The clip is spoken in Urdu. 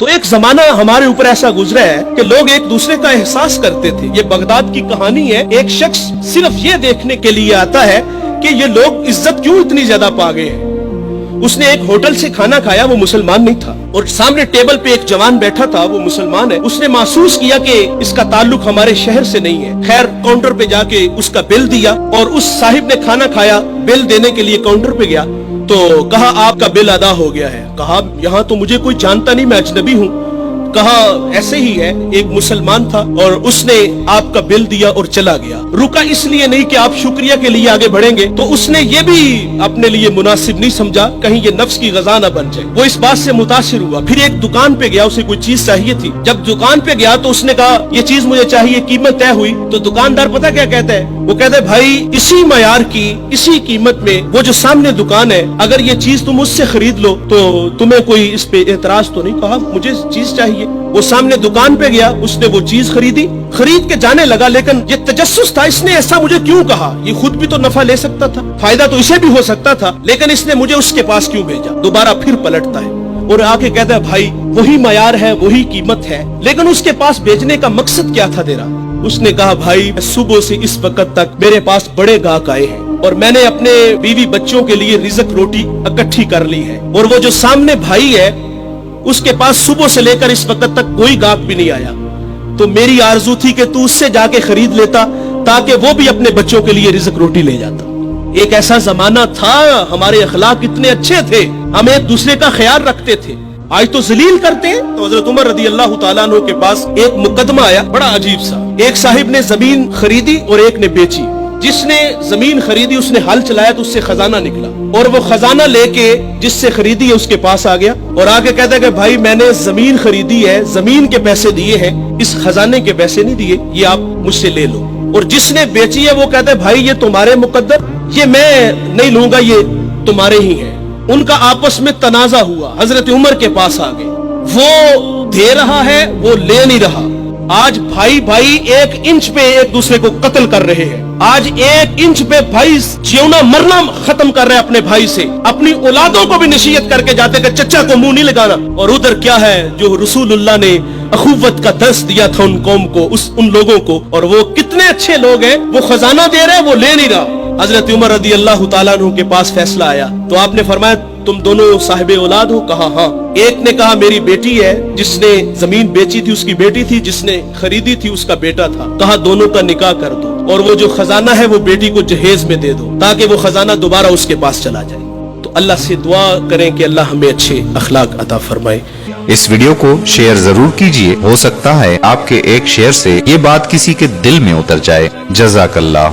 تو ایک زمانہ ہمارے اوپر ایسا گزرا ہے کہ لوگ ایک دوسرے کا احساس کرتے تھے. یہ بغداد کی کہانی ہے. ایک شخص صرف یہ دیکھنے کے لیے آتا ہے کہ یہ لوگ عزت کیوں اتنی زیادہ پا گئے ہیں. اس نے ایک ہوٹل سے کھانا کھایا, وہ مسلمان نہیں تھا, اور سامنے ٹیبل پہ ایک جوان بیٹھا تھا, وہ مسلمان ہے. اس نے محسوس کیا کہ اس کا تعلق ہمارے شہر سے نہیں ہے. خیر کاؤنٹر پہ جا کے اس کا بل دیا, اور اس صاحب نے کھانا کھایا, بل دینے کے لیے کاؤنٹر پہ گیا تو کہا آپ کا بل ادا ہو گیا ہے. کہا یہاں تو مجھے کوئی جانتا نہیں, میں اجنبی ہوں. کہا ایسے ہی ہے, ایک مسلمان تھا اور اس نے آپ کا بل دیا اور چلا گیا. رکا اس لیے نہیں کہ آپ شکریہ کے لیے آگے بڑھیں گے, تو اس نے یہ بھی اپنے لیے مناسب نہیں سمجھا کہیں یہ نفس کی غذا نہ بن جائے. وہ اس بات سے متاثر ہوا. پھر ایک دکان پہ گیا, اسے کوئی چیز چاہیے تھی. جب دکان پہ گیا تو اس نے کہا یہ چیز مجھے چاہیے, قیمت طے ہوئی. تو دکاندار پتہ کیا کہتا ہے, وہ کہتا ہے بھائی اسی معیار کی اسی قیمت میں وہ جو سامنے دکان ہے, اگر یہ چیز تم اس سے خرید لو تو تمہیں کوئی اس پہ اعتراض تو نہیں. کہا مجھے چیز چاہیے. وہ سامنے دکان پہ گیا, اس نے وہ چیز خریدی, خرید کے جانے لگا. لیکن یہ تجسس تھا, اس نے ایسا مجھے کیوں کہا, یہ خود بھی تو نفع لے سکتا تھا, فائدہ تو اسے بھی ہو سکتا تھا, لیکن اس نے مجھے اس کے پاس کیوں بھیجا. دوبارہ پھر پلٹتا ہے اور آ کے کہتا ہے بھائی وہی معیار ہے, وہی قیمت ہے, لیکن اس کے پاس بھیجنے کا مقصد کیا تھا تیرا. اس نے کہا بھائی صبح سے اس وقت تک میرے پاس بڑے گاہک آئے ہیں اور میں نے اپنے بیوی بچوں کے لیے رزق روٹی اکٹھی کر لی ہے, اور وہ جو سامنے بھائی ہے اس کے پاس صبح سے لے کر اس وقت تک کوئی گاہک بھی نہیں آیا. تو میری آرزو تھی کہ تو اس سے جا کے خرید لیتا تاکہ وہ بھی اپنے بچوں کے لیے رزق روٹی لے جاتا. ایک ایسا زمانہ تھا, ہمارے اخلاق اتنے اچھے تھے, ہم ایک دوسرے کا خیال رکھتے تھے. آج تو ذلیل کرتے ہیں. تو حضرت عمر رضی اللہ تعالیٰ عنہ کے پاس ایک مقدمہ آیا بڑا عجیب سا. ایک صاحب نے زمین خریدی اور ایک نے بیچی. جس نے زمین خریدی اس نے ہل چلایا تو اس سے خزانہ نکلا, اور وہ خزانہ لے کے جس سے خریدی ہے اس کے پاس آ گیا اور آگے کہتا ہے کہ بھائی میں نے زمین خریدی ہے, زمین کے پیسے دیے ہیں, اس خزانے کے پیسے نہیں دیے, یہ آپ مجھ سے لے لو. اور جس نے بیچی ہے وہ کہتا ہے بھائی یہ تمہارے مقدر, یہ میں نہیں لوں گا, یہ تمہارے ہی ہیں. ان کا آپس میں تنازع ہوا, حضرت عمر کے پاس آ گئے. وہ دے رہا ہے, وہ لے نہیں رہا. آج بھائی بھائی ایک انچ پہ ایک دوسرے کو قتل کر رہے ہیں. آج ایک انچ پہ بھائی جیونا مرنا ختم کر رہے ہیں اپنے بھائی سے. اپنی اولادوں کو بھی نصیحت کر کے جاتے کہ چچا کو منہ نہیں لگانا. اور ادھر کیا ہے جو رسول اللہ نے اخوت کا درس دیا تھا ان قوم کو, ان لوگوں کو, اور وہ کتنے اچھے لوگ ہیں, وہ خزانہ دے رہے, وہ لے نہیں رہا. حضرت عمر رضی اللہ تعالیٰ عنہ کے پاس فیصلہ آیا تو آپ نے فرمایا تم دونوں صاحب اولاد ہو. کہا ہاں. ایک نے کہا میری بیٹی ہے, جس نے زمین بیچی تھی اس کی بیٹی تھی, جس نے خریدی تھی اس کا بیٹا تھا. کہا دونوں کا نکاح کر دو, اور وہ جو خزانہ ہے وہ بیٹی کو جہیز میں دے دو تاکہ وہ خزانہ دوبارہ اس کے پاس چلا جائے. تو اللہ سے دعا کریں کہ اللہ ہمیں اچھے اخلاق عطا فرمائے. اس ویڈیو کو شیئر ضرور کیجئے, ہو سکتا ہے آپ کے ایک شیئر سے یہ بات کسی کے دل میں اتر جائے. جزاک اللہ.